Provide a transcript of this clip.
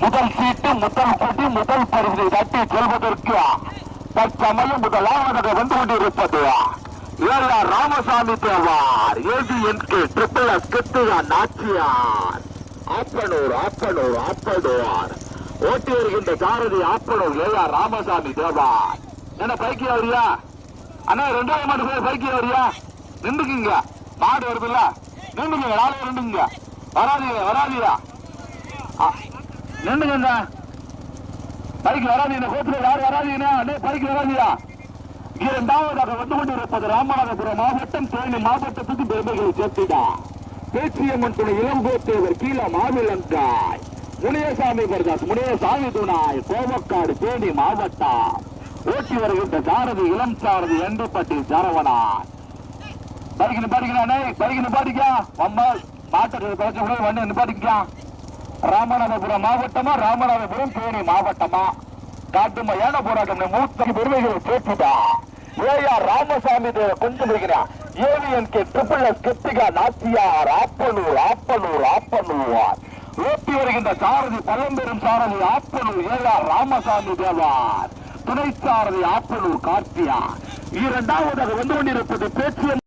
முதல் சீட்டு முதல் கொடி முதல் பரிசை தட்டி செல்வதற்கு தற்சமயம் முதலாவதாக வந்து கொண்டிருப்பது AR Ramasamy Thevar AGNK triple S Kiruthika Nachiyar Appanur Appanur Appanur ஓட்டி வருகின்ற சாரதி ஆப்பனூர் ஏஆர் ராமசாமி தேவார். என்ன பைக்கியா வரியா அண்ணா? 2ஆம் மாடு பேர் பைக்கியா வரியா? நின்றுக்குங்க, மாடு வருதுல்ல, நின்றுக்குங்க, 4 பேர் நின்றுங்க. வராதீங்க வராதீங்க, நின்றுங்க. பைக்கு வராதீங்க, கோத்துல யாரும் வராதீங்கன்னா அண்ணே பைக்கு வராதீங்க. 2ஆவதாக வந்து கொண்டிருப்பது ராமநாதபுரம் மாவட்டம் தேனி மாவட்டத்துக்கு பெருமைகளை சேர்த்திடா பேச்சியம்மன் துணை இளங்கோத்தேவர் கீழே மாவிலங்காய் முனியசாமி பிரதாஸ் முனியசாமி துணாய் கோவக்காடு தேனி மாவட்டம். ஓட்டி வருகின்ற சாரதி இளம் சாரதி எண்டுப்பட்டி சரவணான். Bike நிப்பாட்டிக்கலானே, bike நிப்பாட்டிக்கா. மாட்டுக்கு குறைச்ச கூட வண்டி நிப்பாட்டிக்கா. ராமநாதபுரம் மாவட்டமா ராமநாதபுரம் தேனி மாவட்டமா காட்டுமையான போராட்டம் மூத்த பெருமைகளை சேர்த்துட்டா ஏஆர் ராமசாமி கொண்டு வருகிறார். ஏவிஎன்கே ட்ரிபிள் எஸ் கிருத்திகா நாச்சியார் ஆப்பனூர் ஆப்பனூர் ஆப்பனூர். ஓட்டி வருகின்ற சாரதி பழம்பெரும் சாரதி ஆப்பனூர் ஏஆர் ராமசாமி தேவார். துணை சாரதி ஆப்பனூர் கார்த்தியா. 2ஆவதாக வந்து கொண்டிருப்பது பேச்சியம்